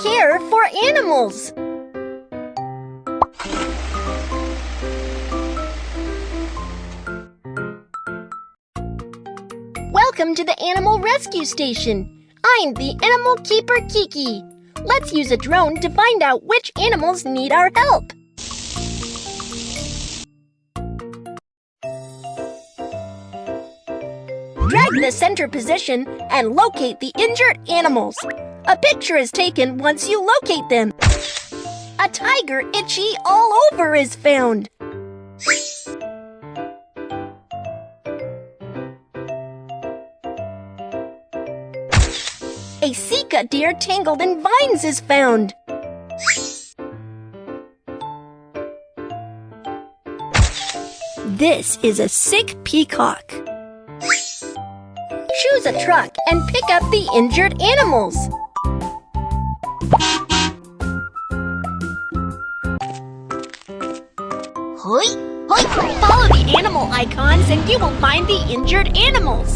care for animals. Welcome to the Animal Rescue Station. I'm the Animal Keeper Kiki. Let's use a drone to find out which animals need our help. Drag the center position and locate the injured animals. A picture is taken once you locate them. A tiger itchy all over is found. A Sika deer tangled in vines is found. This is a sick peacock. Choose a truck and pick up the injured animals. Hoi, hoi. Follow the animal icons and you will find the injured animals.